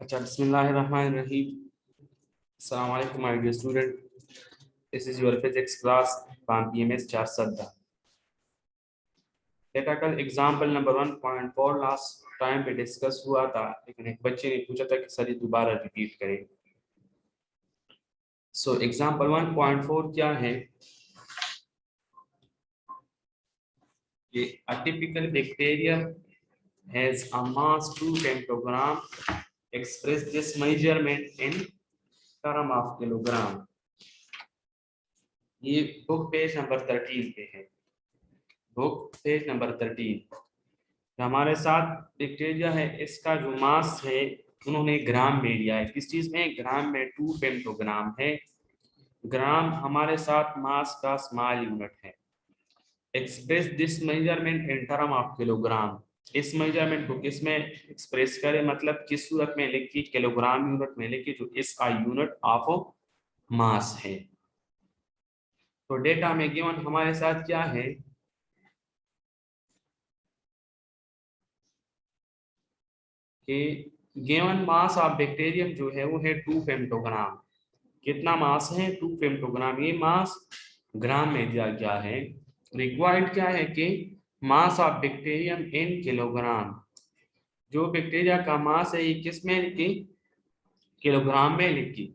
अच्छा, बिस्मिल्लाहिर्रहमानिर्रहीम। अस्सलाम वालेकुम my dear student. This is your physics class from PMS 4 data कल एग्जांपल नंबर 1.4 लास्ट टाइम पे डिस्कस हुआ था, लेकिन एक बच्चे ने पूछा था कि सर ये दोबारा रिपीट करें। सो एग्जांपल 1.4 क्या है कि a typical bacterium has a mass 2 femtogram. Express this measurement in term of kilogram. ये बुक पेज नंबर 13 पे है। Book page number 13। हमारे साथ बैक्टीरिया है, इसका जो मास है उन्होंने ग्राम में लिया है। किस चीज में? ग्राम में 2 फेम्टोग्राम है। ग्राम हमारे साथ मास का स्मॉल यूनिट है। Express this measurement in term of kilogram. इस मेजरमेंट को किस में एक्सप्रेस करें, मतलब किस सूरत में लिखी? किलोग्राम यूनिट में लिखी, जो इसका यूनिट ऑफ मास है। तो डेटा में गिवन हमारे साथ क्या है कि गिवन मास ऑफ बैक्टीरियम जो है वो है 2 फेम्टोग्राम। कितना मास है? 2 फेम्टोग्राम। ये मास ग्राम में दिया गया है। रिक्वायर्ड क्या है कि mass of bacterium in kilogram. जो बैक्टीरिया का मास है ये किस में लिखी? किलोग्राम में लिखी।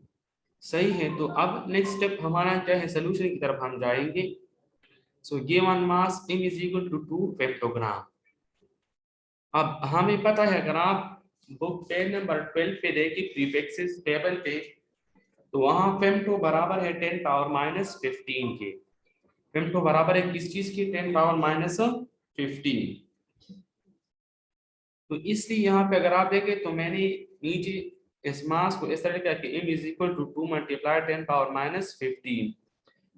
सही है। तो अब नेक्स्ट स्टेप हमारा क्या है? सोल्यूशन की तरफ हम जाएंगे। So given mass m is equal to 2 femtogram. अब हमें पता है, अगर आप बुक पेज नंबर 12 पे देखिए प्रीफिक्सेस टेबल पे, तो वहां फेम्टो बराबर है 10 पावर माइनस 15 के। फेम्टो बराबर है किस चीज की? 10 पावर माइनस 15। तो इसलिए यहाँ पे अगर आप देखें तो मैंने नीचे इस मास को इस तरह लिखा कि m is equal to 2 multiply 10 power minus 15।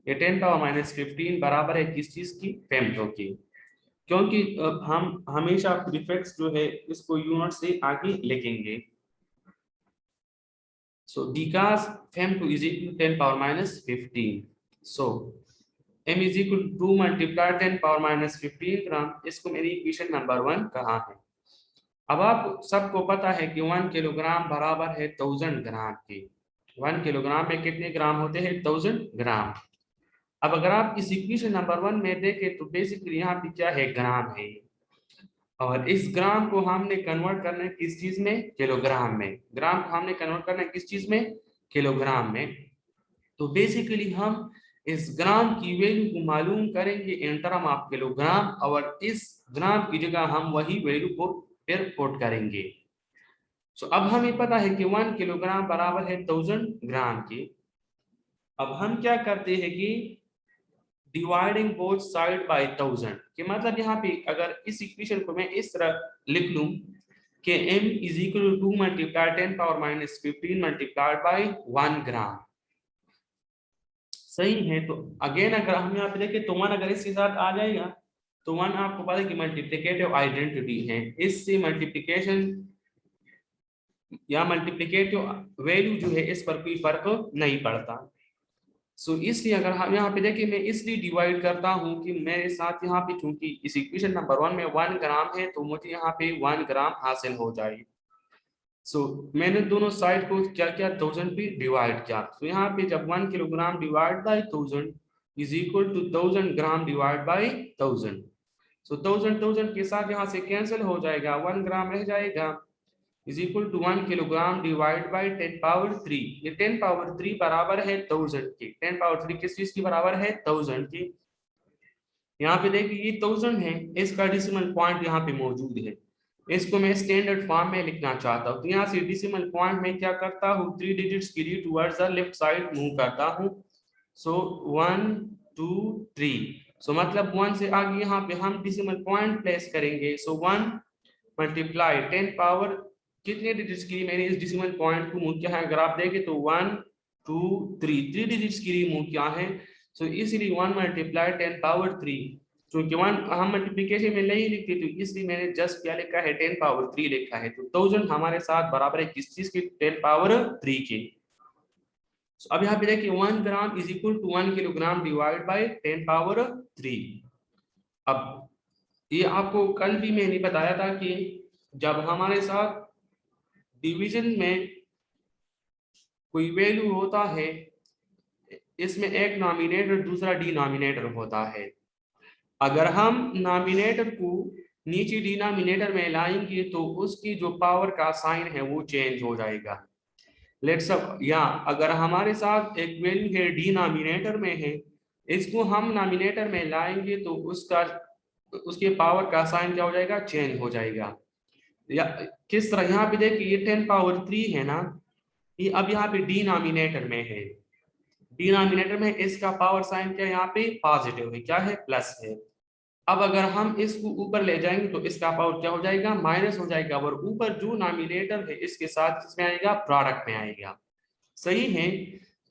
ये 10 पावर माइनस 15 बराबर है किस चीज की? फेम्टो की। क्योंकि हम हमेशा प्रीफिक्स जो है इसको यूनिट से आगे लिखेंगे। So because Fem2 is equal to 10 power minus 15. So M is equal to 2 multiply 10 power minus 15 ग्राम। इसको मेरी इक्वेशन नंबर 1 कहा है। अब आप सबको पता है कि 1 किलोग्राम बराबर है 1000 ग्राम के। 1 किलोग्राम में कितने ग्राम होते हैं? 1000 ग्राम। अब अगर आप इस इक्वेशन नंबर 1 में देखें तो बेसिकली यहाँ पे क्या है? ग्राम है। और इस ग्राम को हमने कन्वर्ट करना है किस चीज में? किलोग्राम में। ग्राम को हमने कन्वर्ट करना है किस चीज में? किलोग्राम में। तो बेसिकली हम इस ग्राम की वैल्यू को मालूम करेंगे इन टर्म ऑफ किलोग्राम, और इस ग्राम की जगह हम वही वैल्यू को फिर पुट करेंगे। सो अब हमें पता है कि 1 किलोग्राम बराबर है 1000 ग्राम की। अब हम क्या करते हैं कि डिवाइडिंग बोथ साइड बाय 1000 के मतलब यहाँ पे अगर इस इक्वेशन को मैं इस तरह लिख लूं कि m is equal to 2 multiply 10 power minus 15 multiplied by 1 gram. सही है। तो अगेन अगर हम यहाँ पे देखें तो 1 अगर इसके साथ आ जाएगा तो 1 आपको पता है कि मल्टीप्लिकेटिव आइडेंटिटी है। इससे मल्टीप्लिकेशन या मल्टीप्लिकेटिव वैल्यू जो है इस पर कोई फर्क नहीं पड़ता। सो इसलिए अगर हम यहाँ पे देखें, मैं इसलिए डिवाइड करता हूँ कि मेरे साथ यहाँ पे चूंकि इस इक्वेशन नंबर 1 में 1 ग्राम है तो मुझे यहाँ पे 1 ग्राम हासिल हो जाए। सो मैंने दोनों साइड को क्या किया? 1000 पे डिवाइड किया। तो यहाँ पे जब 1 kilogram divide by 1000 is equal to 1000 gram divide by 1000। So 1000 के साथ यहाँ से कैंसिल हो जाएगा, 1 ग्राम रह जाएगा is equal to 1 kilogram divide by 10 power 3। ये 10 पावर 3 बराबर है 1000 की। 10 पावर 3 किस चीज की बराबर है? 1000 की। यहाँ पे देखिए ये 1000 है, इसका डेसिमल पॉइंट यहाँ पे मौजूद है। इसको मैं स्टैंडर्ड फॉर्म में लिखना चाहता हूँ, तो यहाँ से डेसिमल पॉइंट में क्या करता हूँ? 3 डिजिट्स के लिए towards the left side move करता हूँ। सो 1 2 3। सो मतलब 1 से आगे यहाँ पे हम डेसिमल पॉइंट प्लेस करेंगे। सो 1 मल्टीप्लाई 10 पावर कितने डिजिट्स के लिए मैंने इस डेसिमल पॉइंट को मूव किया है? अगर आप देखें तो 1 2 3 डिजिट्स के लिए मूव किया है। सो इसलिए 1 मल्टीप्लाई 10 पावर 3। क्योंकि 1 हम मल्टीप्लिकेशन में नहीं लिखते तो इसलिए मैंने जस्ट क्या लिखा है? 10 पावर 3 लिखा है। तो 1000 हमारे साथ बराबर है किस चीज की? 10 पावर 3 के। So, अब यहाँ पे देखिए 1 gram is equal to 1 kilogram divide by 10 power 3। अब ये आपको कल भी मैंने बताया था कि जब हमारे साथ डिवीजन में कोई वैल्यू होता है, इसमें एक नॉमिनेटर दूसरा डिनोमिनेटर होता है। अगर हम नॉमिनेटर को नीचे डिनोमिनेटर में लाएंगे तो उसकी जो पावर का साइन है वो चेंज हो जाएगा। लेट्स अब या अगर हमारे साथ एक वैल्यू है डिनोमिनेटर में है, इसको हम नॉमिनेटर में लाएंगे तो उसके पावर का साइन क्या हो जाएगा, चेंज हो जाएगा। या किस तरह, यहाँ पे देखिए ये 10 पावर 3 है ना, ये अब यहाँ पे डिनोमिनेटर में है, डिनोमिनेटर में इसका पावर साइन क्या है, यहाँ पे पॉजिटिव है, क्या है, प्लस है। अब अगर हम इसको ऊपर ले जाएंगे तो इसका पावर क्या हो जाएगा, माइनस हो जाएगा, और ऊपर जो नॉमिनेटर है इसके साथ किसमें आएगा, प्रोडक्ट में आएगा। सही है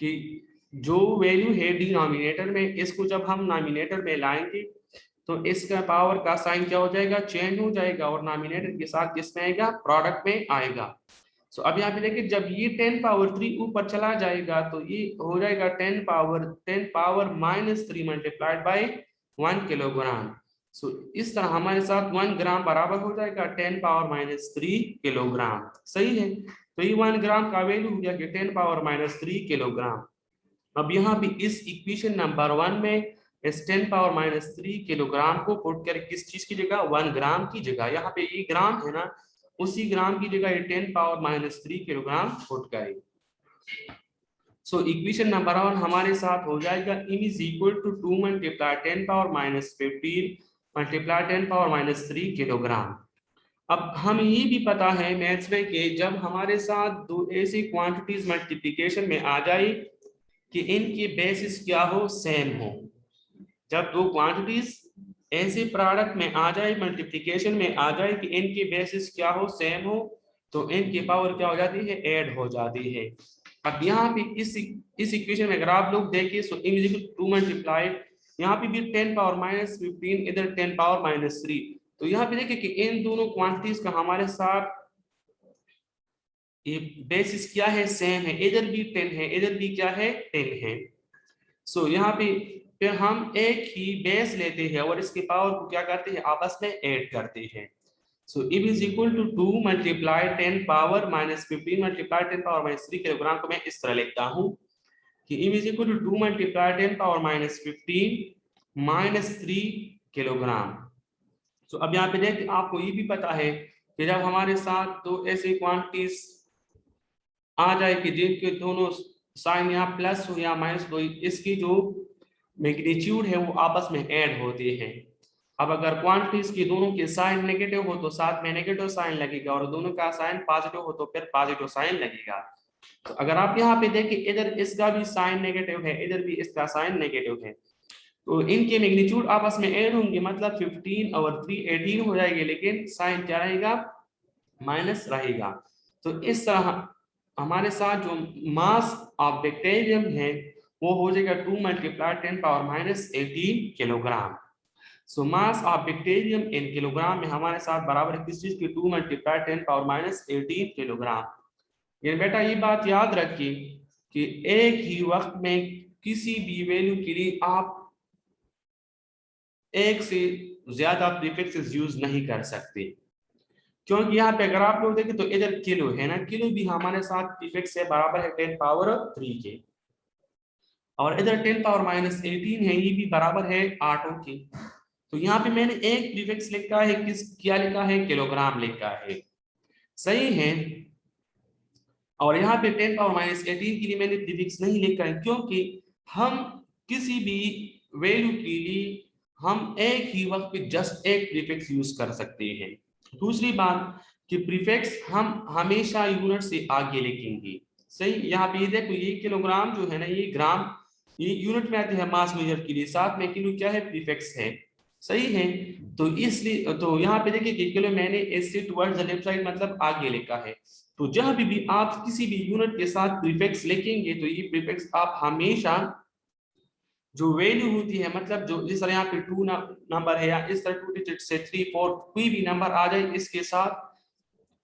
कि जो वैल्यू है डिनोमिनेटर में, इसको जब हम नॉमिनेटर में लाएंगे तो इसका पावर का साइन क्या हो जाएगा, चेंज हो जाएगा, और नॉमिनेटर के साथ किसमें आएगा, प्रोडक्ट में आएगा। सो अब यहाँ पे देखिए जब ये 10 पावर 3 ऊपर चला जाएगा तो ये हो जाएगा 10 power minus 3 multiplied by 1 kilogram. So इस तरह हमारे साथ 1 ग्राम बराबर हो जाएगा 10 पावर माइनस 3 किलोग्राम। सही है, तो ये 1 ग्राम का वैल्यू हो गया कि 10 पावर माइनस 3 किलोग्राम। अब यहाँ भी इस इक्वेशन नंबर 1 में इस 10 पावर माइनस 3 किलोग्राम को पुट कर किस चीज की जगह, 1 ग्राम की जगह, यहाँ पे ये ग्राम है ना, उसी ग्राम की जगह ये 10 पावर माइनस 3 किलोग्राम पुट करें। सो इक्वेशन नंबर 1 हमारे साथ हो जाएगा m is equal to 2 multiply 10 power minus 15 multiply 10 power minus 3 kilogram. अब हम ये भी पता है मैथ्स में कि जब हमारे साथ दो ऐसी क्वांटिटीज मल्टीप्लिकेशन में आ जाए कि इनकी बेसिस क्या हो, सेम हो। जब दो क्वांटिटीज ऐसे प्रोडक्ट में आ जाए, मल्टीप्लिकेशन में आ जाए कि इनकी बेसिस क्या हो, सेम हो, तो इनकी पावर क्या हो जाती है, ऐड हो जाती है। अब यहाँ पे इस इक्वेशन में अगर आप लोग देखिए so m is equal to 2 multiplied, यहाँ पे भी 10 पावर माइनस 15, इधर 10 पावर माइनस 3। तो यहाँ पे देखिए कि इन दोनों क्वांटिटीज का हमारे साथ ये बेसिस क्या है, सेम है, इधर भी 10 है, इधर भी क्या है, 10 है। सो यहाँ पे फिर हम एक ही बेस लेते हैं और इसके पावर को क्या करते हैं, आपस में ऐड करते हैं। So m is equal to 2 multiply 10 power minus 15 multiply 10 power minus 3 kilogram को मैं इस तरह लिखता हूँ कि m is equal to 2 multiply 10 power minus 15 minus 3 kilogram. So अब यहाँ पे देखिए आपको ये भी पता है कि जब हमारे साथ दो ऐसी क्वांटिटीज आ जाए कि जिनके दोनों साइन यहाँ प्लस हो या माइनस हो, इसकी जो मैग्नीट्यूड है वो आपस में ऐड होते हैं। अब अगर क्वांटिटीज की दोनों के साइन नेगेटिव हो तो साथ में नेगेटिव साइन लगेगा, और दोनों का साइन पॉजिटिव हो तो फिर पॉजिटिव साइन लगेगा। तो अगर आप यहाँ पे देखें इधर इसका भी साइन नेगेटिव है, इधर भी इसका साइन नेगेटिव है, तो इनके मैग्नीट्यूड आपस में ऐड होंगे, मतलब 15 और 3 18 हो जाएंगे, लेकिन साइन क्या रहेगा, माइनस रहेगा। तो इस तरह हमारे साथ जो मास ऑफ बैक्टीरियम है वो हो जाएगा 2 multiply 10 power minus 18 kilogram. So mass of bacterium in kilogram में हमारे साथ बराबर है किस चीज की, 2 मल्टीप्लाई 10 पावर माइनस 18 किलोग्राम। ये बेटा ये बात याद रखिए कि एक ही वक्त में किसी भी वैल्यू के लिए आप एक से ज्यादा प्रीफिक्सेस यूज नहीं कर सकते, क्योंकि यहाँ पे अगर आप लोग देखें तो इधर किलो है ना, किलो भी हमारे साथ प्रीफिक्स है, बराबर है 10 पावर 3 के, और इधर 10 पावर माइनस 18 है, ये भी बराबर है 8 के। तो यहाँ पे मैंने एक प्रीफिक्स लिखा है, किस क्या लिखा है, किलोग्राम लिखा है। सही है, और यहाँ पे 10 पावर माइनस 18 के लिए मैंने प्रीफिक्स नहीं लिखा है, क्योंकि हम किसी भी वैल्यू के लिए हम एक ही वक्त पे जस्ट एक प्रीफिक्स यूज कर सकते हैं। दूसरी बात कि प्रीफिक्स हम हमेशा यूनिट से आगे लिखेंगे। सही, यहाँ पे ये देखो ये किलोग्राम जो है ना, ये ग्राम, ये यूनिट में आते हैं मास मेजर के लिए, साथ में किलो क्या है, प्रीफिक्स है। सही है, तो इसलिए तो यहाँ पे देखिए कि किलो मैंने इससे टुवर्ड्स द लेफ्ट साइड मतलब आगे लिखा है। तो जहां भी आप किसी भी यूनिट के साथ प्रीफिक्स लिखेंगे तो ये प्रीफिक्स आप हमेशा जो वैल्यू होती है, मतलब जो जिस तरह यहाँ पे 2 नंबर है, या इस तरह 2 डिजिट से 3 4 कोई भी नंबर आ जाए इसके साथ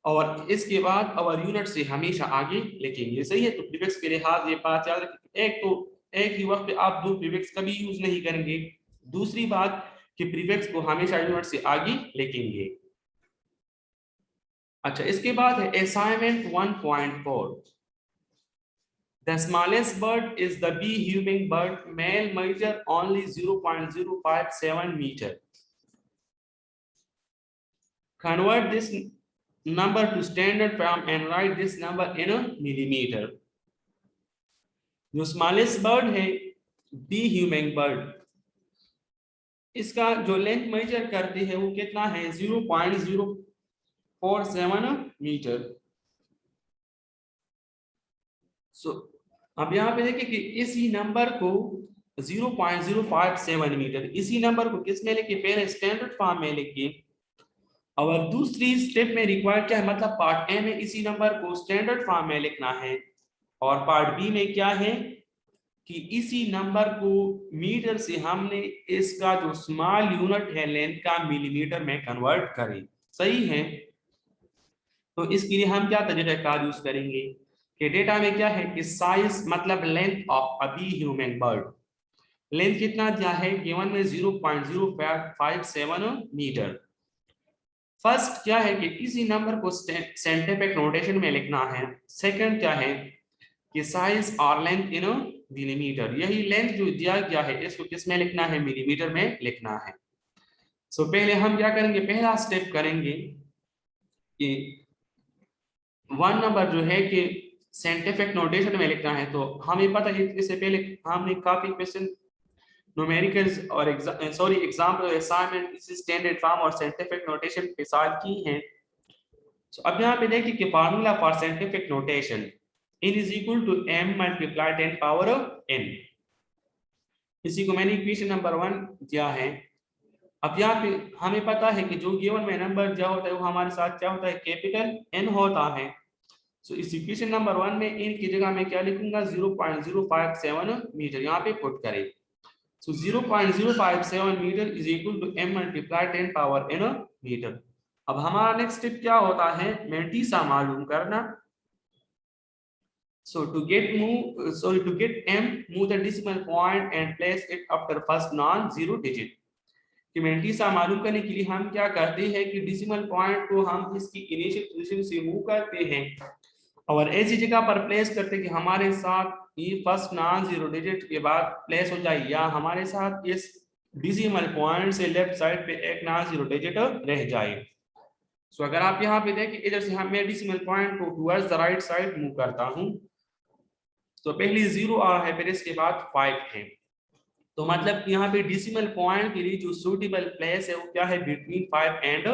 और इसके बाद और यूनिट से हमेशा आगे लिखेंगे। सही है, तो प्रीफिक्स के लिहाज ये बात याद रखिए, एक तो एक ही वक्त पे आप दो प्रीफिक्स कभी यूज नहीं करेंगे। दूसरी बात कि प्रीफिक्स को हमेशा यूनिट से आगे लिखेंगे। अच्छा, इसके बाद है assignment 1.4। The smallest bird is the bee hummingbird. Male measure only 0.057 meter. Convert this number to standard form and write this number in a millimeter. जो स्मॉलेस्ट बर्ड है बी ह्यूमिंग बर्ड, इसका जो लेंथ मेजर करती है वो कितना है 0.047 metre. अब यहाँ पे देखिए कि इसी नंबर को 0.057 मीटर, इसी नंबर को किस में लिखिए, पहले स्टैंडर्ड फॉर्म में लिखिए। और दूसरी स्टेप में रिक्वायर्ड क्या है, मतलब पार्ट ए में इसी नंबर को स्टैंडर्ड फॉर्म में लिखना है, और पार्ट बी में क्या है कि इसी नंबर को मीटर से हमने इसका जो स्मॉल यूनिट है लेंथ का मिलीमीटर में कन्वर्ट करें। सही है, तो इसके लिए हम क्या तरीका कार यूज करेंगे कि डेटा में क्या है कि साइज मतलब length of a be human bird, length कितना दिया है गिवन में 0.057 मीटर। फर्स्ट क्या है कि इसी नंबर को साइंटिफिक नोटेशन में लिखना है। सेकंड क्या है कि साइज और लेंथ इन मिलीमीटर, यही लेंथ जो दिया गया है इसको किस में लिखना है, मिलीमीटर में लिखना है। सो पहले हम क्या करेंगे, पहला स्टेप करेंगे कि वन नंबर जो है कि साइंटिफिक नोटेशन में लिखना है। तो हमें पता है इससे पहले हमने काफी क्वेश्चन न्यूमेरिकल्स और एग्जाम्पल असाइनमेंट इस स्टैंडर्ड फॉर्म और साइंटिफिक नोटेशन के साथ की हैं। तो अब यहाँ पे देखिए कि formula for scientific notation n is equal to m multiply 10 power n, इसी को मैंने इक्वेशन नंबर 1 दिया है। अब यहाँ पे हमें पता है कि जो गिवन में नंबर जो होता है वो हमारे साथ क्या होता है, कैपिटल n होता है। सो इस इक्वेशन नंबर 1 में n की जगह मैं क्या लिखूंगा 0.057 मीटर, यहाँ पे पुट करें। So 0.057 metre is equal to m multiply 10 power n metre. अब हमारा नेक्स्ट स्टेप क्या होता है, मैंटीसा मालूम करना। So to get m, move the decimal point and place it after first non-zero digit. कि मैंटीसा मालूम करने के लिए हम क्या करते हैं कि डिसिमल पॉइंट को हम इसकी इनिशियल पोजीशन से मूव करते हैं और ऐसी जगह पर प्लेस करते हैं कि हमारे साथ ये फर्स्ट नॉन जीरो डिजिट के बाद प्लेस हो जाए, या हमारे साथ इस डिसिमल पॉइंट से लेफ्ट साइड पे एक नॉन जीरो डिजिट रह जाए। सो अगर आप यहाँ पे देखें इधर से हम मैं डिसिमल पॉइंट को towards the right side move करता हूँ, तो पहली 0 आ है, फिर इसके बाद 5 है। तो मतलब यहाँ पे डिसिमल पॉइंट के लिए जो सूटेबल प्लेस है वो क्या है, बिटवीन 5 एंड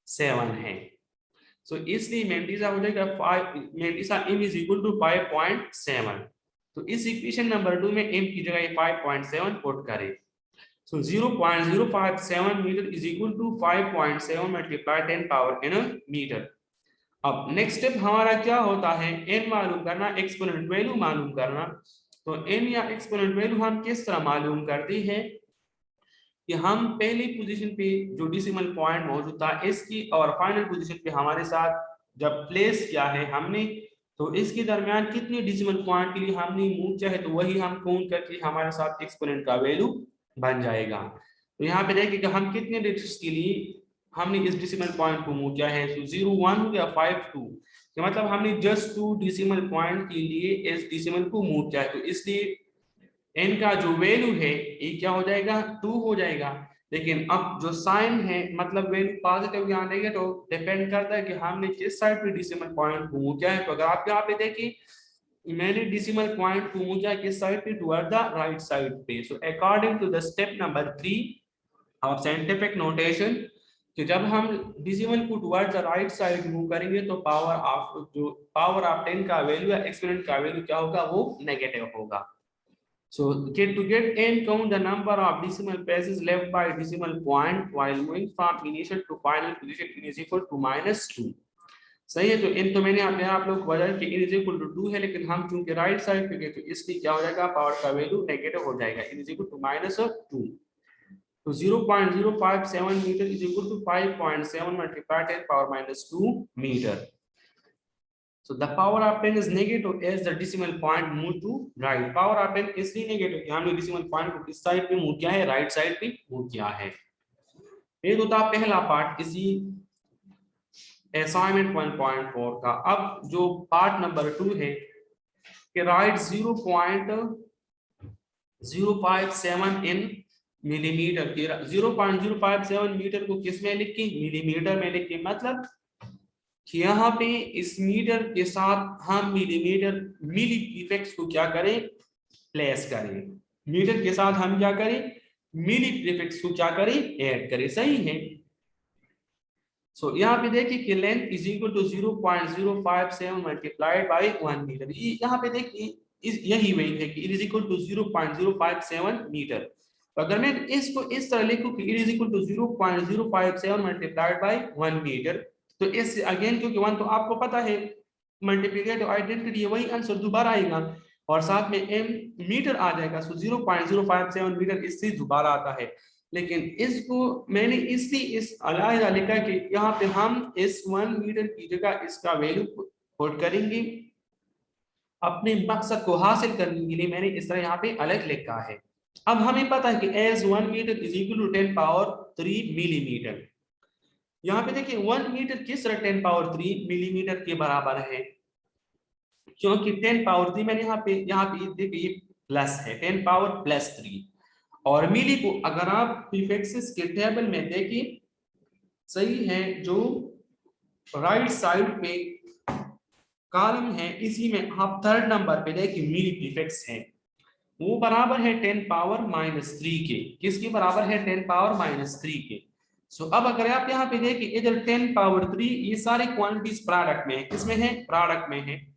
7 है। सो इसलिए मैंटीसा हो जाएगा 5, mantissa m is equal to 5.7। तो इस इक्वेशन नंबर 2 में m की जगह 5.7 पुट करें। So 0.057 metre is equal to 5.7 multiply 10 power n metre. अब नेक्स्ट स्टेप हमारा क्या होता है, n मालूम करना, एक्सपोनेंट वैल्यू मालूम करना। तो n या एक्सपोनेंट वैल्यू हम किस तरह मालूम करते हैं कि हम पहली पोजीशन पे जो डिसिमल पॉइंट मौजूद था इसकी और फाइनल पोजीशन पे हमारे साथ जब प्लेस किया है हमने, तो इसके दरमियान कितने डिसिमल पॉइंट के लिए हमने मूव किया है, तो वही हम काउंट करके हमारे साथ एक्सपोनेंट का वैल्यू बन जाएगा। तो यहाँ पे देखिए कि हम कितने डिजिट्स के लिए हमने इस डिसिमल पॉइंट को मूव किया है। तो 0 1 हो गया, 5 2, तो मतलब हमने जस्ट 2 डिसिमल पॉइंट के लिए इस डिसिमल को मूव किया है। तो इसलिए n का जो वैल्यू है ये क्या हो जाएगा, 2 हो जाएगा। लेकिन अब जो साइन है मतलब वैल्यू पॉजिटिव या नेगेटिव तो डिपेंड करता है कि हमने किस साइड पे डिसिमल पॉइंट को मूव किया है। तो अगर आप यहाँ पे देखिए मैंने डिसिमल पॉइंट को मूव किया किस साइड पे, टुवर्ड द राइट साइड पे। So according to the step number 3 of scientific notation, कि जब हम डिसिमल को toward the right side move करेंगे तो पावर ऑफ 10 का वैल्यू या एक्सपोनेंट का वैल्यू क्या होगा, वो नेगेटिव होगा। So to get n, count the number of decimal places left by decimal point while moving from initial to final position n is equal to -2। सही है, तो n तो मैंने आप लोग बदल के n is equal to 2 है, लेकिन हम चूंकि राइट साइड पे गए तो इसलिए क्या हो जाएगा, पावर का वैल्यू नेगेटिव हो जाएगा, n is equal to -2। तो 0.057 metre is equal to 5.7 multiplied 10 power -2 metre. So the power of 10 is negative as the decimal point move to right. Power of 10 इसलिए negative कि हमने decimal point को किस side पे move किया है, right side पे मूव किया है। ये तो था पहला पार्ट इसी असाइनमेंट 1.4 का। अब जो पार्ट नंबर 2 है कि राइट 0.057 इन मिलीमीटर। 0.057 मीटर को किस में लिखें? मिलीमीटर में लिखें। मतलब कि यहाँ पे इस मीटर के साथ हम मिलीमीटर मिली प्रीफिक्स को क्या करें? प्लेस करें। मीटर के साथ हम क्या करें? मिली प्रीफिक्स को क्या करें? ऐड करें। सही है। सो यहाँ पे देखिए कि length is equal to 0.057 multiplied by 1 metre. यहाँ पे देखिए यही वही है कि it is equal to 0.057 metre. तो अगर मैं इसको इस तरह लिखूं कि it is equal to 0.057 multiplied by 1 metre, तो इस अगेन क्योंकि 1 तो आपको पता है मल्टीप्लिकेटिव आइडेंटिटी, वही आंसर दोबारा आएगा और साथ में m मीटर आ जाएगा। सो 0.057 मीटर इससे दोबारा आता है। लेकिन इसको मैंने इसलिए इस अलग लिखा कि यहाँ पे हम इस 1 मीटर की जगह इसका वैल्यू पुट करेंगे। अपने मकसद को हासिल करने के लिए मैंने इस तरह यहाँ पे अलग लिखा है। अब हमें पता है कि as 1 metre is equal to 10 power 3 millimetre. यहाँ पे देखिए 1 मीटर किस तरह 10 पावर 3 मिलीमीटर के बराबर है, क्योंकि 10 पावर 3 मैंने यहाँ पे देखिए प्लस है 10 पावर प्लस 3। और मिली को अगर आप प्रीफिक्सेस के टेबल में देखिए, सही है, जो राइट साइड पे कॉलम है इसी में आप थर्ड नंबर पे देखिए मिली प्रीफिक्स है, वो बराबर है 10 पावर -3 के। किसके बराबर है? 10 पावर -3 के। सो अब अगर आप यहाँ पे देखिए इधर 10 पावर 3 ये सारी क्वांटिटीज प्रोडक्ट में है। किसमें है? प्रोडक्ट में है।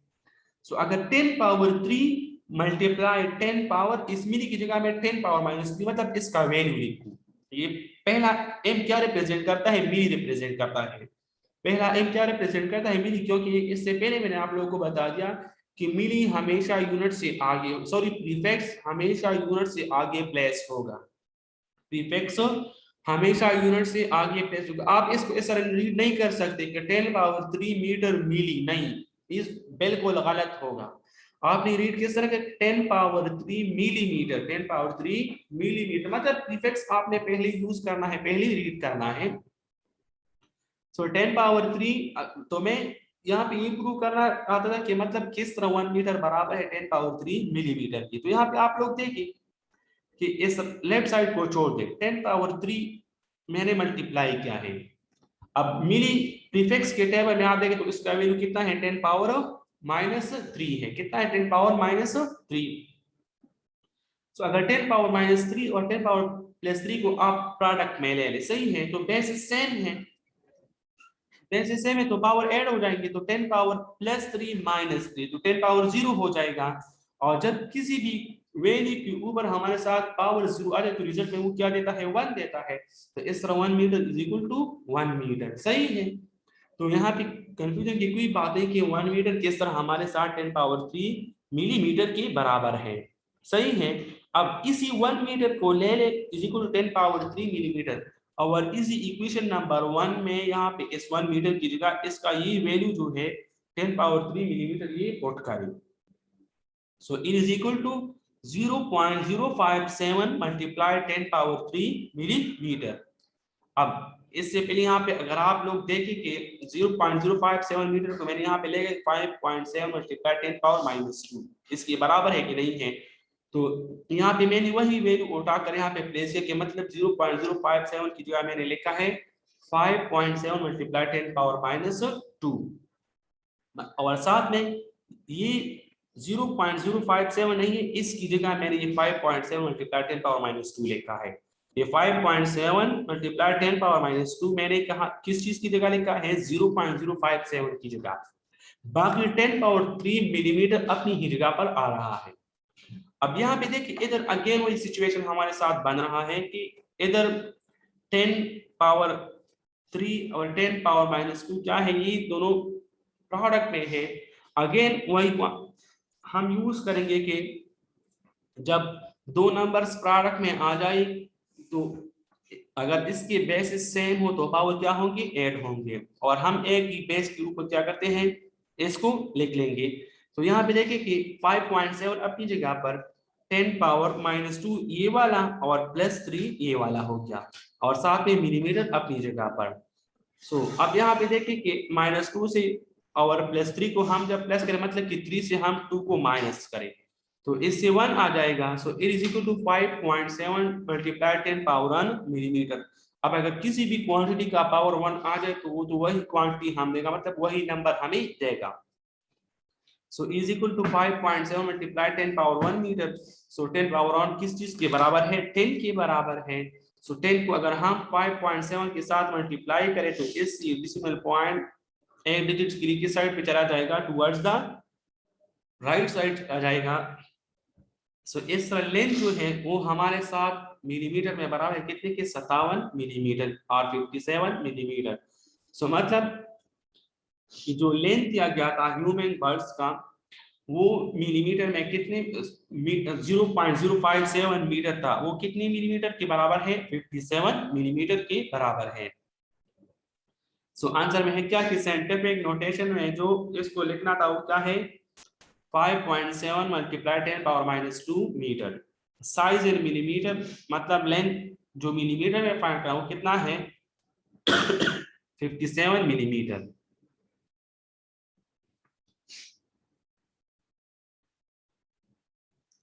सो अगर 10 पावर 3 मल्टीप्लाई 10 पावर, इस मिली की जगह में 10 पावर -3 मतलब इसका वैल्यू लिखूं। ये पहला m क्या रिप्रेजेंट करता है? मिली रिप्रेजेंट करता है। पहला m क्या रिप्रेजेंट करता है? मिली, क्योंकि इससे पहले मैंने आप लोगों को बता दिया कि मिली हमेशा यूनिट से आगे, सॉरी प्रीफिक्स हमेशा यूनिट से आगे प्लेस होगा। प्रीफिक्स हमेशा यूनिट से आगे प्लेस होगा। आप इसको इस तरह रीड नहीं कर सकते कि 10 पावर 3 मीटर मिली, नहीं, इस बिल्कुल गलत होगा। आपने रीड किस तरह के 10 पावर 3 मिलीमीटर, 10 पावर 3 मिलीमीटर मतलब प्रीफिक्स आपने पहले यूज करना है, पहले रीड करना है। सो 10 पावर 3, तो मैं यहाँ पे ये प्रूव करना आता था कि मतलब किस तरह 1 मीटर बराबर है 10 पावर 3 मिलीमीटर की। तो यहाँ पे आप लोग देखिए कि इस लेफ्ट साइड को छोड़ दे, 10 पावर 3 मैंने मल्टीप्लाई किया है। अब मिली प्रीफिक्स के टेबल में आप देखें तो इसका वैल्यू कितना है? 10 पावर -3 है। कितना है? 10 पावर -3। तो अगर 10 पावर -3 और 10 पावर +3 को आप प्रोडक्ट में ले ले, सही है, तो बेसिस सेम है। बेसिस सेम है तो पावर ऐड हो जाएंगे, तो 10 पावर +3 -3 तो 10 पावर 0 हो जाएगा। और जब किसी भी वैल्यू के ऊपर हमारे साथ पावर 0 आ जाए तो रिजल्ट में वो क्या देता है? 1 देता है। तो इस तरह 1 metre is equal to 1 metre. सही है। तो यहाँ पे कंफ्यूजन की कोई बात है कि 1 मीटर किस तरह हमारे साथ 10 पावर 3 मिलीमीटर के बराबर है। सही है। अब इसी 1 मीटर को ले ले is equal to 10 power 3 millimetre और इसी इक्वेशन नंबर 1 में यहाँ पे इस 1 मीटर की जगह इसका ये वैल्यू जो है 10 पावर 3 मिलीमीटर ये पुट करें। So it is equal to 0.057 multiply 10 power 3 millimetre. अब इससे पहले यहाँ पे अगर आप लोग देखें कि 0.057 मीटर को मैंने यहाँ पे ले गए 5.7 मल्टीप्लाई 10 पावर -2, इसके बराबर है कि नहीं है? तो यहाँ पे मैंने वही वैल्यू उठाकर यहाँ पे प्लेस किया कि मतलब 0.057 की जगह मैंने लिखा है 5.7 मल्टीप्लाई 10 पावर -2 और साथ में ये 0.057 नहीं है, इसकी जगह मैंने ये 5.7 मल्टीप्लाई 10 पावर -2 लिखा है। ये 5.7 मल्टीप्लाई 10 पावर -2 मैंने कहा किस चीज की जगह लिखा है? 0.057 की जगह। बाकी 10 पावर 3 मिलीमीटर अपनी ही जगह पर आ रहा है। अब यहाँ पे देखिए इधर अगेन वही सिचुएशन हमारे साथ बन रहा है कि इधर 10 पावर 3 और 10 पावर -2 क्या है? ये दोनों प्रोडक्ट में है। अगेन वही हम यूज करेंगे कि जब दो नंबर्स प्रोडक्ट में आ जाए तो अगर इसके बेसिस सेम हो तो पावर क्या होंगे? ऐड होंगे। और हम एक ही बेस के ऊपर क्या करते हैं? इसको लिख लेंगे। तो यहाँ पे देखिए कि 5.7 अपनी जगह पर, 10 पावर -2 ये वाला और +3 ये वाला हो गया और साथ में मिलीमीटर अपनी जगह पर। सो अब यहाँ पे देखिए कि -2 से और +3 को हम जब प्लस करें मतलब कि 3 से हम 2 को माइनस करें तो इससे 1 आ जाएगा। So it is equal to 5.7 multiply 10 power 1 millimetre. अब अगर किसी भी क्वांटिटी का पावर 1 आ जाए तो वो तो वही क्वांटिटी हम देगा, मतलब वही नंबर हमें देगा। So is equal to 5.7 multiply 10 power 1 metre. So 10 power 1 किस चीज के बराबर है? 10 के बराबर है। सो 10 को अगर हम 5.7 के साथ मल्टीप्लाई करें तो इस डेसिमल पॉइंट एक डिजिट के लिए किस साइड पे चला जाएगा? टुवर्ड्स द राइट साइड आ जाएगा। सो इस तरह लेंथ जो है वो हमारे साथ मिलीमीटर में बराबर है कितने के? 57 मिलीमीटर और 57 मिलीमीटर। सो मतलब कि जो लेंथ दिया गया था ह्यूमन बर्ड्स का वो मिलीमीटर में कितने 0.057 मीटर था, वो कितने मिलीमीटर के बराबर है? 57 मिलीमीटर के बराबर है। सो आंसर में है क्या कि साइंटिफिक नोटेशन में जो इसको लिखना था वो क्या है? 5.7 multiply 10 power -2 metre. Size in millimetre मतलब लेंथ जो मिलीमीटर में फाइंड करा वो कितना है? 57 मिलीमीटर।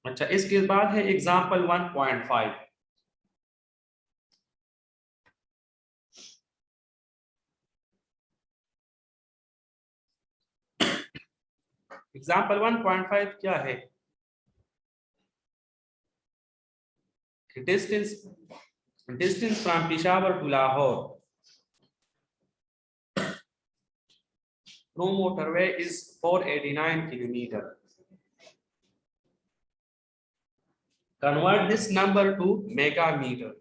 अच्छा, इसके बाद है एग्जांपल 1.5। एग्जांपल 1.5 क्या है? distance from Peshawar to Lahore through motorway is 489 kilometer. Convert this number to megameter.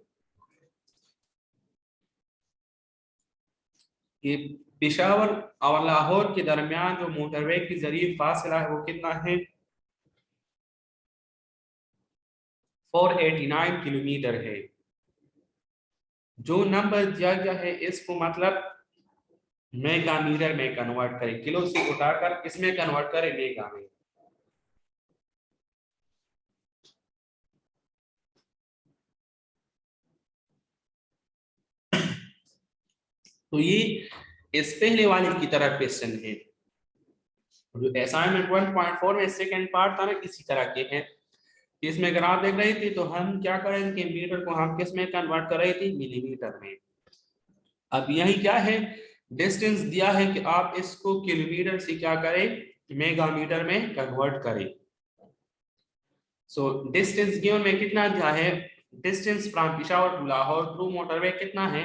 कि पेशावर और लाहौर के दरमियान जो मोटरवे के जरिए फासला है वो कितना है? 489 किलोमीटर है। जो नंबर दिया गया है इसको मतलब मेगामीटर में कन्वर्ट करें, किलो से उठाकर किसमें कन्वर्ट करें? मेगा में। तो ये इस पहले वाले की तरह क्वेश्चन है। जो असाइनमेंट 1.4 में सेकंड पार्ट था ना इसी तरह के हैं। इसमें अगर आप देख रहे थे तो हम क्या कर रहे थे कि मीटर को हम किस में कन्वर्ट कर रहे थे? मिलीमीटर में। अब यही क्या है? डिस्टेंस दिया है कि आप इसको किलोमीटर से क्या करें? मेगामीटर में कन्वर्ट करें। सो डिस्टेंस गिवन में कितना दिया है? Distance from Peshawar to Lahore through motorway कितना है?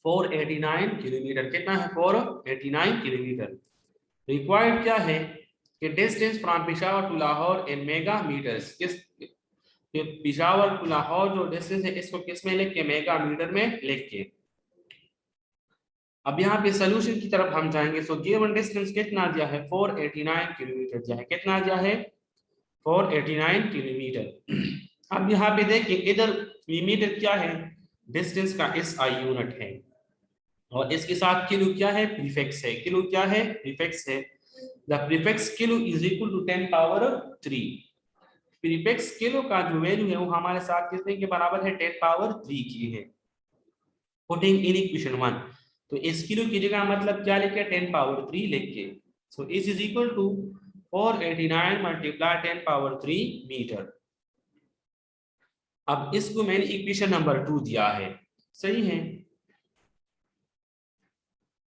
489 किलोमीटर। कितना है? 489 किलोमीटर। रिक्वायर्ड क्या है कि distance from Peshawar to Lahore in mega metres. किस पेशावर टू लाहौर जो डिस्टेंस है इसको किस में लिख के? मेगा मीटर में लिख के। अब यहाँ पे सोल्यूशन की तरफ हम जाएंगे। सो गिवन डिस्टेंस कितना दिया है? 489 किलोमीटर दिया है। कितना दिया है? 489 किलोमीटर। अब यहाँ पे देखिए इधर मीटर क्या है? डिस्टेंस का SI यूनिट है और इसके साथ किलो क्या है? प्रीफिक्स है। किलो क्या है? प्रीफिक्स है। The prefix kilo is equal to 10 power 3। Prefix kilo का जो वैल्यू है वो हमारे साथ कितने के बराबर है? 10 पावर 3 की है। पुटिंग इन इक्वेशन 1 तो इस किलो की जगह मतलब क्या लिखे? 10 पावर 3 लिख के। So this is equal to 489 multiply 10 power 3 metre. अब इसको मैंने इक्वेशन नंबर 2 दिया है, सही है।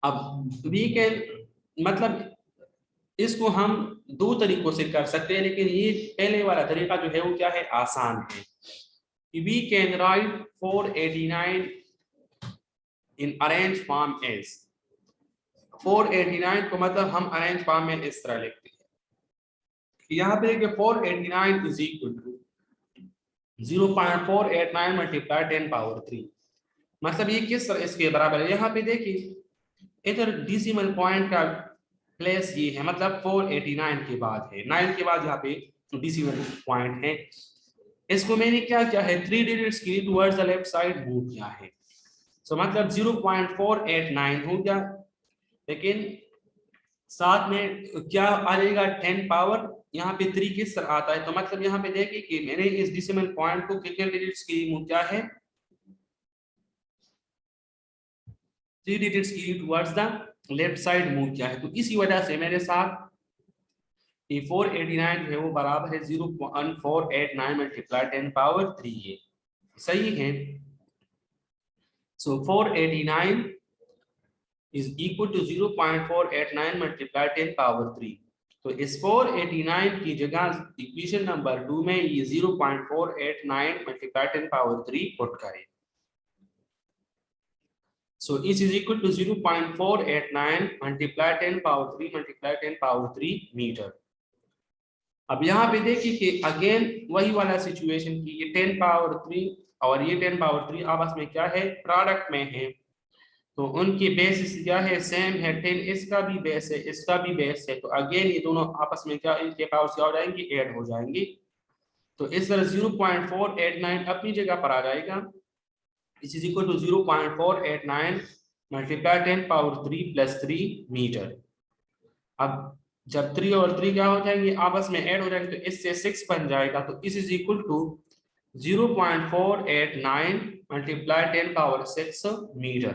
अब वी कैन मतलब इसको हम दो तरीकों से कर सकते हैं, लेकिन ये पहले वाला तरीका जो है वो क्या है? आसान है। We can write 489 in arrange form as. 489 को मतलब हम अरेंज फॉर्म में इस तरह लिखते हैं। यहाँ पे देखिए 489 is equal to 0.489 multiply 10 power 3। मतलब ये किस तरह इसके बराबर है? यहाँ पे देखिए इधर डेसिमल पॉइंट का प्लेस ये है, मतलब 489 के बाद है, 9 के बाद यहाँ पे डेसिमल पॉइंट है। इसको मैंने क्या किया है? 3 डिजिट्स की towards the left side move किया है। सो मतलब 0.489 हो गया, लेकिन साथ में क्या आ जाएगा? 10 पावर यहाँ पे 3 किस तरह आता है? तो मतलब यहाँ पे देखिए कि मैंने इस डेसिमल पॉइंट को कितने डिजिट्स की मूव किया है? 3 डिजिट्स की towards the left side move किया है। तो इसी वजह से मेरे साथ ये 489 है वो बराबर है 0.489 मल्टीप्लाई 10 पावर 3 है, सही है। सो 489 is equal to 0.489 multiply 10 power 3। तो इस 489 की जगह इक्वेशन नंबर 2 में ये 0.489 मल्टीप्लाई 10 पावर 3 पुट करें। So this is equal to 0.489 multiply 10 power 3 multiply 10 power 3 metre. अब यहाँ पे देखिए कि अगेन वही वाला सिचुएशन की ये 10 पावर 3 और ये 10 पावर 3 आपस में क्या है, प्रोडक्ट में है। तो उनकी बेसिस क्या है, सेम है। 10 इसका भी बेस है, इसका भी बेस है। तो अगेन ये दोनों आपस में क्या, इनके पावर्स क्या हो जाएंगी, ऐड हो जाएंगी। तो इस तरह 0.489 अपनी जगह पर आ जाएगा। This is equal to 0.489 multiply 10 power 3 plus 3 metre. अब जब 3 और 3 क्या हो जाएंगे, आपस में ऐड हो जाएंगे, तो इससे 6 बन जाएगा। तो this is equal to 0.489 multiply 10 power 6 metre.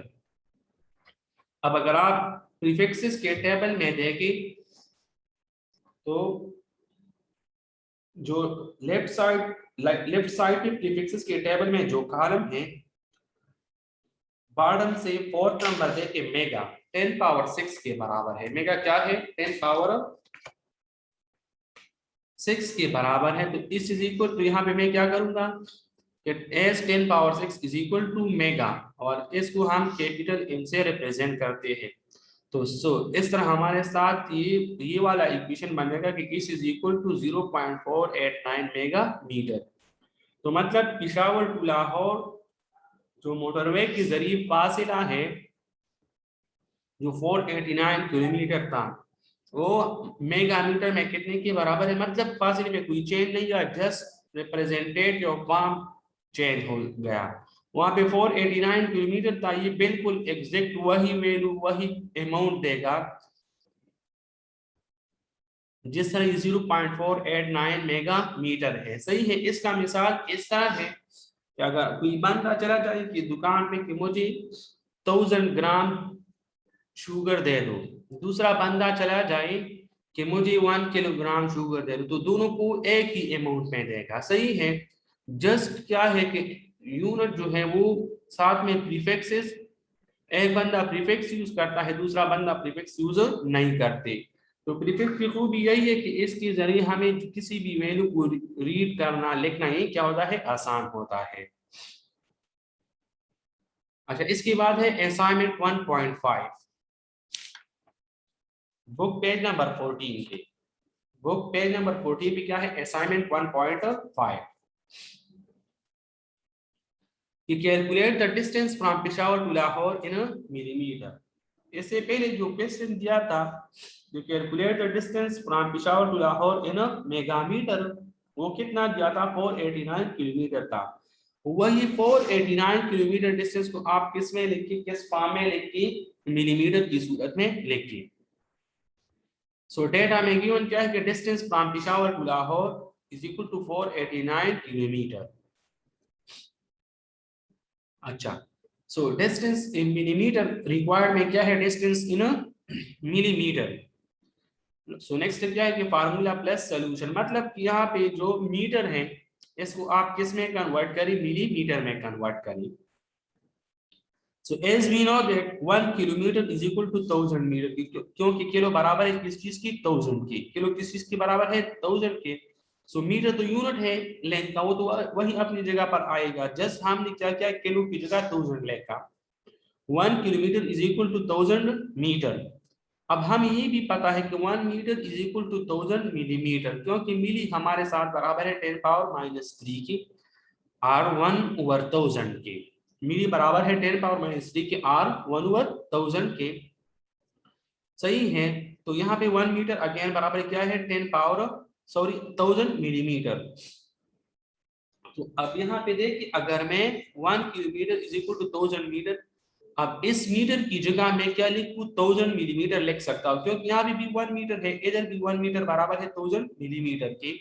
अब अगर आप प्रीफिक्सेस के टेबल में देखें तो जो लेफ्ट साइड के प्रीफिक्सेस के टेबल में जो कॉलम है, बॉटम से 4th नंबर देखे मेगा 10 पावर 6 के बराबर है। मेगा क्या है, 10 पावर 6 के बराबर है। तो इस इज इक्वल टू, यहाँ पे मैं क्या करूंगा कि S 10 power 6 is equal to mega, और इसको हम कैपिटल एम से रिप्रेजेंट करते हैं। तो इस तरह हमारे साथ ये वाला इक्वेशन बन जाएगा कि this is equal to 0.489 mega metre. तो मतलब पेशावर टू लाहौर जो मोटरवे के जरिए फासिला है जो 489 किलोमीटर था, वो मेगा मीटर में कितने के बराबर है। मतलब फासिले में कोई चेंज नहीं हुआ, just representative of form change हो गया। वहां पे 489 किलोमीटर था, ये बिल्कुल एग्जैक्ट वही वैल्यू वही अमाउंट देगा जिस तरह 0.489 मेगा मीटर है, सही है। इसका मिसाल इस तरह है कि अगर कोई बंदा चला जाए कि दुकान पे कि मुझे 1000 ग्राम शुगर दे दो, दूसरा बंदा चला जाए कि मुझे 1 किलोग्राम शुगर दे दो, तो दोनों को एक ही अमाउंट में देगा, सही है। जस्ट क्या है कि यूनिट जो है वो साथ में प्रीफिक्सेस, एक बंदा प्रीफिक्स यूज करता है, दूसरा बंदा प्रीफिक्स यूज नहीं करते। तो प्रीफिक्स की खूबी यही है कि इसके जरिए हमें किसी भी वैल्यू को रीड करना लिखना ही क्या होता है, आसान होता है। अच्छा, इसके बाद है असाइनमेंट 1.5, बुक पेज नंबर 14 पे। बुक पेज नंबर 14 पे क्या है, असाइनमेंट 1.5 कि calculate the distance from Peshawar to Lahore in millimetre. इससे पहले जो क्वेश्चन दिया था, जो calculate the distance from Peshawar to Lahore in megametre, वो कितना दिया था, 489 किलोमीटर था। वही 489 किलोमीटर डिस्टेंस को आप किस में लिखिए, किस फॉर्म में लिखिए, मिलीमीटर की सूरत में लिखिए। सो डेटा में गिवन क्या है कि distance from Peshawar to Lahore is equal to 489 kilometre. अच्छा, so distance in millimetre required में क्या है, distance in millimetre. So next क्या है कि फार्मूला प्लस सॉल्यूशन, मतलब कि यहाँ पे जो मीटर है इसको आप किस में कन्वर्ट करें, मिलीमीटर में कन्वर्ट करें। So as we know that 1 kilometre is equal to 1000 metre, क्योंकि किलो बराबर है किस चीज की, 1000 की। किलो किस चीज के बराबर है, 1000 के। सो मीटर तो यूनिट है लेंथ का, वो तो वही अपनी जगह पर आएगा। जस्ट हमने क्या किया, किलो की जगह 1000 लेखा। 1 kilometre is equal to 1000 metre. अब हम ये भी पता है कि 1 metre is equal to 1000 millimetre, क्योंकि मिली हमारे साथ बराबर है 10 पावर -3 की r 1/1000 के। मिली बराबर है 10 पावर -3 के r 1/1000 के, सही है। तो यहाँ पे 1 मीटर अगेन बराबर क्या है, 1000 मिलीमीटर। तो अब यहाँ पे देखिए, अगर मैं 1 kilometre is equal to 1000 metre, अब इस मीटर की जगह मैं क्या लिखूं, 1000 मिलीमीटर लिख सकता हूं, क्योंकि यहाँ भी 1 मीटर है, इधर भी 1 मीटर बराबर है 1000 मिलीमीटर के।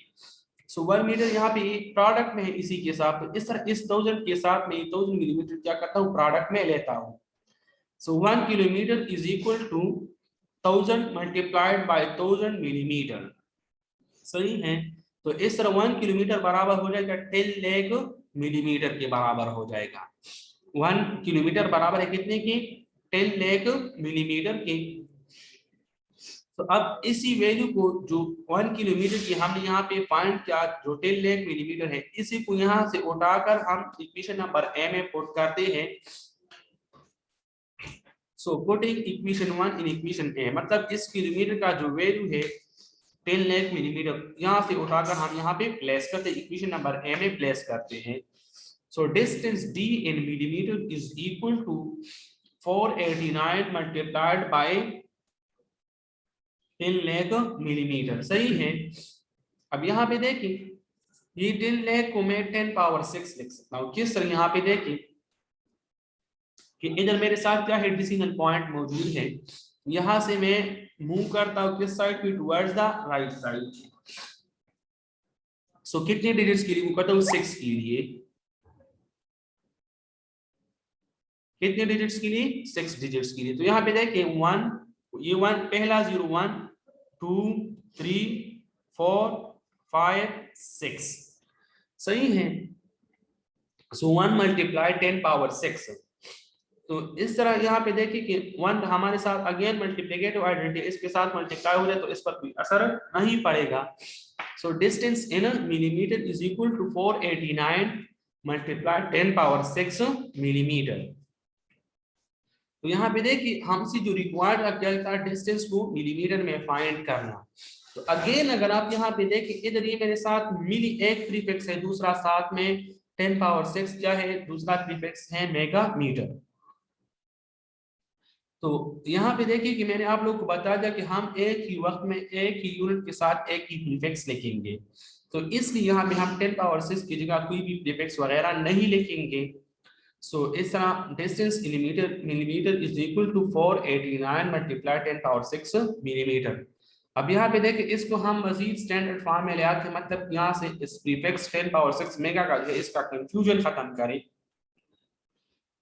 सो 1 मीटर यहाँ पे प्रोडक्ट में है इसी के साथ, तो इस तरह इस 1000 के साथ में 1000 मिलीमीटर क्या करता हूँ, प्रोडक्ट में लेता हूँ। So 1 kilometer is equal to 1000 multiplied by 1000 millimeter. सही है। तो इस तरह 1 किलोमीटर बराबर हो जाएगा 10 लाख मिलीमीटर के बराबर हो जाएगा। 1 किलोमीटर बराबर है कितने की? 10 लाख मिलीमीटर के। तो अब इसी वैल्यू को जो 1 किलोमीटर की हमने यहाँ पे फाइंड किया, जो 10 लाख मिलीमीटर है, इसी को यहाँ से उठाकर हम इक्वेशन नंबर ए में पुट करते हैं। So putting equation 1 in equation A, मतलब इस किलोमीटर का जो वैल्यू है 10 लाख मिलीमीटर, यहाँ से उठाकर हम यहाँ पे प्लेस करते हैं, इक्वेशन नंबर ए में प्लेस करते हैं। So distance d in millimetre is equal to 489 multiplied by 10 lakh millimetre. सही है। अब यहाँ पे देखिए, ये 10 लाख को मैं 10 पावर 6 लिख सकता हूँ। किस तरह? यहाँ पे देखिए कि इधर मेरे साथ क्या है, डिसिजन पॉइंट मौजूद है। यहां से मैं मूव करता हूं किस साइड पे? Towards the right side. So कितने डिजिट्स के लिए मूव करता हूं? 6 के लिए। कितने डिजिट्स के लिए? 6 डिजिट्स के लिए। तो यहाँ पे देखिए 1, ये 1 पहला 0, 1 2 3 4 5 6। सही है। सो 1 मल्टीप्लाई 10 पावर 6। तो इस तरह यहाँ पे देखिए कि 1 हमारे साथ अगेन मल्टीप्लिकेटिव आइडेंटिटी, इसके साथ मल्टीप्लाई हो जाए तो इस पर कोई असर नहीं पड़ेगा। So distance in millimetre is equal to 489 multiply 10 power 6 millimetre. तो यहाँ पे देखिए हमसे जो रिक्वायर्ड क्या था, डिस्टेंस को मिलीमीटर में फाइंड करना। तो अगेन अगर आप यहाँ पे देखिए, इधर ये मेरे साथ मिली एक प्रीफिक्स है, दूसरा साथ में 10 पावर 6 क्या है, दूसरा प्रीफिक्स है मेगामीटर। तो यहाँ पे देखिए कि मैंने आप लोग को बता दिया कि हम एक ही वक्त में एक ही यूनिट के साथ एक ही प्रीफिक्स लिखेंगे। तो इसलिए यहाँ पे हम 10 पावर 6 की जगह कोई भी प्रीफिक्स वगैरह नहीं लिखेंगे। सो इस तरह distance in millimetre is equal to 489 multiply 10 power 6 millimetre. अब यहाँ पे देखिए, इसको हम मजीद स्टैंडर्ड फॉर्म में ले आते हैं, मतलब यहाँ से इस प्रीफिक्स 10 पावर 6 मेगा का जो है इसका कंफ्यूजन खत्म करें।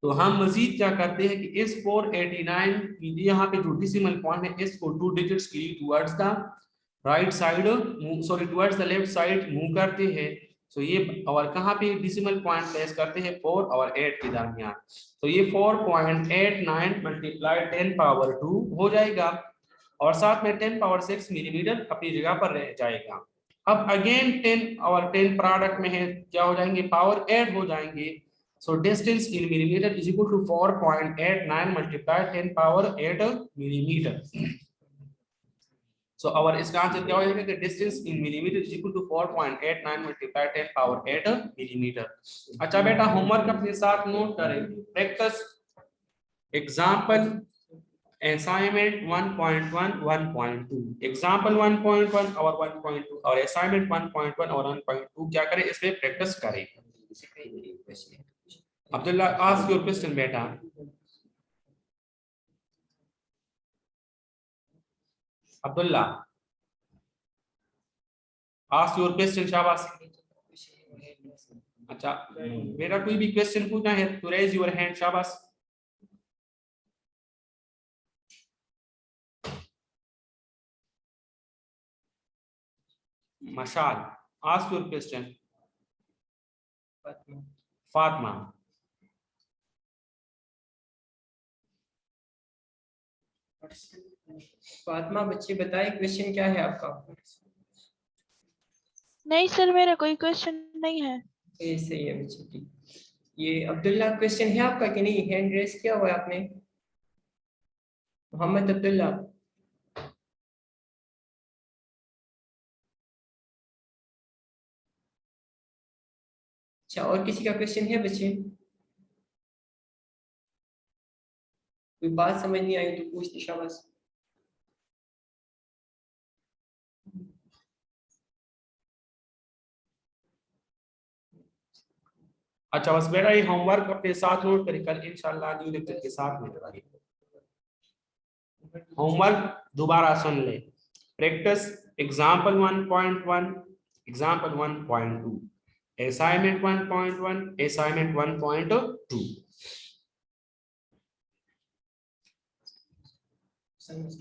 तो हम मजीद क्या करते हैं कि इस 489 की यहाँ पे जो डेसिमल पॉइंट है, इसको 2 डिजिट्स के लिए towards the right side, sorry towards the left side move करते हैं। तो ये और कहाँ पे डेसिमल पॉइंट प्लेस करते हैं? 4 और 8 के दरमियान। तो ये 4.89 मल्टीप्लाई 10 पावर 2 हो जाएगा, और साथ में 10 पावर 6 मिलीमीटर अपनी जगह पर रह जाएगा। अब अगेन 10 और 10 प्रोडक्ट में है, क्या हो जाएंगे? पावर 8 हो जाएंगे। So distance in millimeter is equal to 4.89 multiplied 10 power 8 millimeter. So our इसका आंसर क्या हो जाएगा कि distance in millimeter is equal to 4.89 multiplied 10 power 8 millimeter. अच्छा बेटा, होमवर्क अपने साथ नोट करें। प्रैक्टिस एग्जाम्पल असाइनमेंट 1.1 1.2, एग्जाम्पल 1.1 और 1.2 और असाइनमेंट 1.1 और 1.2 क्या करें? इसमें प्रैक्टिस करें। Abdullah, ask your question, beta. Abdullah, ask your question, शाबाश। अच्छा बेटा, कोई भी क्वेश्चन पूछना है तो रेज योर हैंड, शाबाश। मशाल, ask your question. Fatima. Fatima बच्चे बताए क्वेश्चन क्या है आपका? नहीं सर, मेरा कोई क्वेश्चन नहीं है। ये सही है बच्चे, ठीक। ये अब्दुल्ला क्वेश्चन है आपका कि नहीं? हैंड रेस किया हुआ है आपने? मोहम्मद अब्दुल्ला। अच्छा, और किसी का क्वेश्चन है बच्चे? कोई बात समझ नहीं आई तो पूछ दी, शाबाश। अच्छा बस बेटा, ये होमवर्क अपने साथ नोट करें, कल इंशाल्लाह न्यू लेक्चर के साथ में करेंगे। होमवर्क दोबारा सुन ले। Practice example 1.1, example 1.2, assignment 1.1, assignment 1.2। समझ